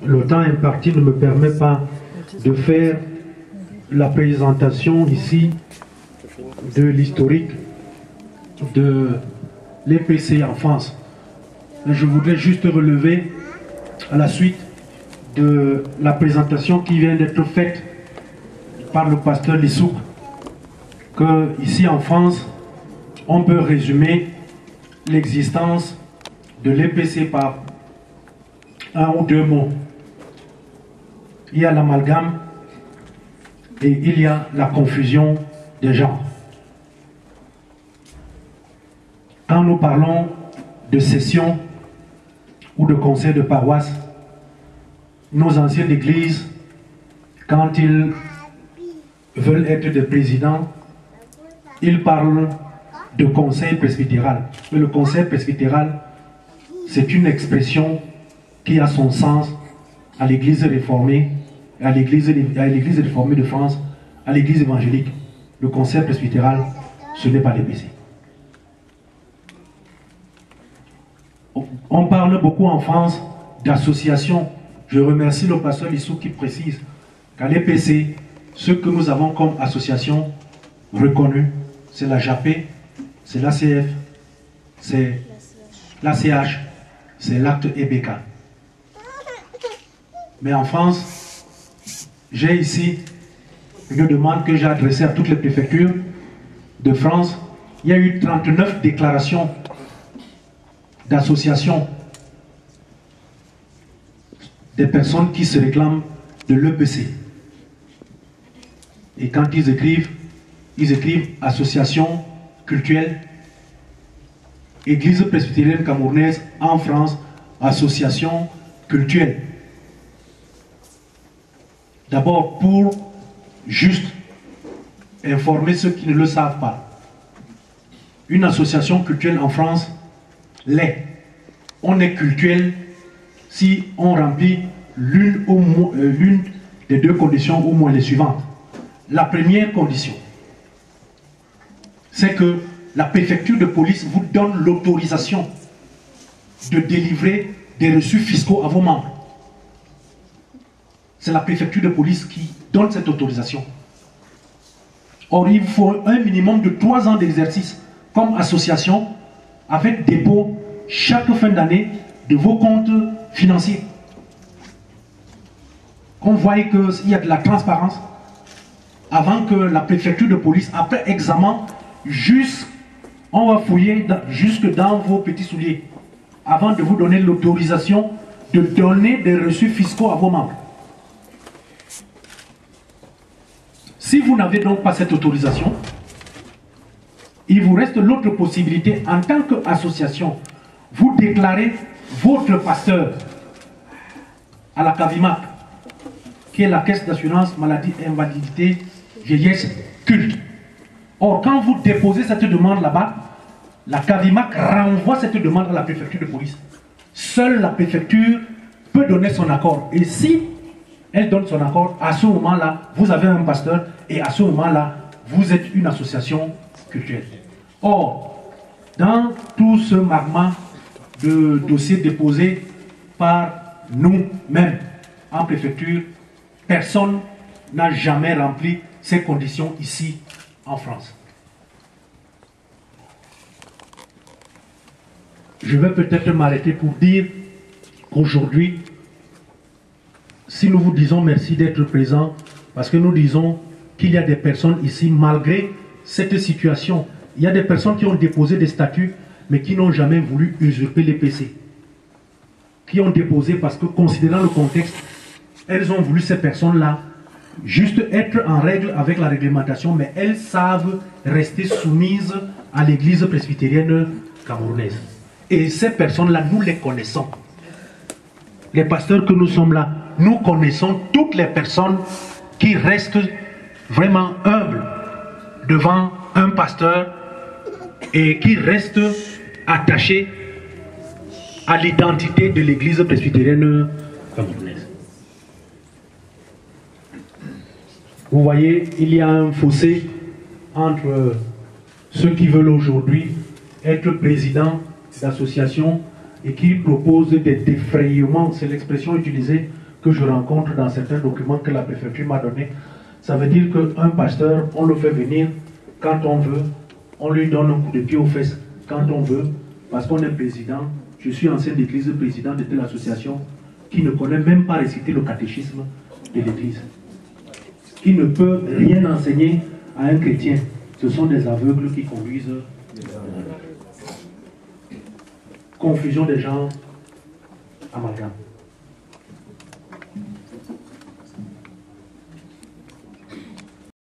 le temps imparti ne me permet pas de faire la présentation ici de l'historique de l'EPC en France. Je voudrais juste relever à la suite de la présentation qui vient d'être faite par le pasteur Lissouk que ici en France, on peut résumer l'existence de l'EPC par un ou deux mots. Il y a l'amalgame et il y a la confusion des genres. Quand nous parlons de session ou de conseil de paroisse, nos anciens d'église, quand ils veulent être des présidents, ils parlent de conseil presbytéral. Mais le conseil presbytéral, c'est une expression qui a son sens à l'église réformée, à l'église réformée de France, à l'église évangélique. Le conseil presbytéral, ce n'est pas l'EPC. On parle beaucoup en France d'associations. Je remercie le pasteur Lissou qui précise qu'à l'EPC, ce que nous avons comme association reconnue, c'est la JAPé, c'est l'ACF, c'est l'ACH, c'est l'acte EBK. Mais en France, j'ai ici une demande que j'ai adressée à toutes les préfectures de France. Il y a eu 39 déclarations d'associations des personnes qui se réclament de l'EPC. Et quand ils écrivent association cultuelle, Église presbytérienne camerounaise en France, association cultuelle. D'abord pour juste informer ceux qui ne le savent pas. Une association cultuelle en France l'est. On est cultuel si on remplit l'une des deux conditions, au moins les suivantes. La première condition, c'est que la préfecture de police vous donne l'autorisation de délivrer des reçus fiscaux à vos membres. C'est la préfecture de police qui donne cette autorisation. Or, il faut un minimum de 3 ans d'exercice comme association avec dépôt chaque fin d'année de vos comptes financiers. Qu'on voit qu'il y a de la transparence avant que la préfecture de police, après examen, on va fouiller jusque dans vos petits souliers avant de vous donner l'autorisation de donner des reçus fiscaux à vos membres. Si vous n'avez donc pas cette autorisation, il vous reste l'autre possibilité en tant qu'association. Vous déclarez votre pasteur à la CAVIMAC, qui est la Caisse d'assurance maladie invalidité vieillesse culte. Or, quand vous déposez cette demande là-bas, la CAVIMAC renvoie cette demande à la préfecture de police. Seule la préfecture peut donner son accord. Et si elle donne son accord, à ce moment-là, vous avez un pasteur et à ce moment-là, vous êtes une association culturelle. Or, dans tout ce marmot de dossiers déposés par nous-mêmes en préfecture, personne n'a jamais rempli ces conditions ici en France. Je vais peut-être m'arrêter pour dire qu'aujourd'hui, si nous vous disons merci d'être présents, parce que nous disons qu'il y a des personnes ici, malgré cette situation, il y a des personnes qui ont déposé des statuts, mais qui n'ont jamais voulu usurper l'EPC. Qui ont déposé parce que, considérant le contexte, elles ont voulu, ces personnes-là, juste être en règle avec la réglementation, mais elles savent rester soumises à l'église presbytérienne camerounaise. Et ces personnes-là, nous les connaissons. Les pasteurs que nous sommes là, nous connaissons toutes les personnes qui restent vraiment humbles devant un pasteur et qui restent attachés à l'identité de l'église presbytérienne camerounaise. Vous voyez, il y a un fossé entre ceux qui veulent aujourd'hui être présidents d'associations et qui proposent des défrayements, c'est l'expression utilisée, que je rencontre dans certains documents que la préfecture m'a donnés. Ça veut dire qu'un pasteur, on le fait venir quand on veut, on lui donne un coup de pied aux fesses quand on veut, parce qu'on est président. Je suis ancien d'église, président de telle association, qui ne connaît même pas réciter le catéchisme de l'église, qui ne peut rien enseigner à un chrétien. Ce sont des aveugles qui conduisent. Confusion des gens, amalgame.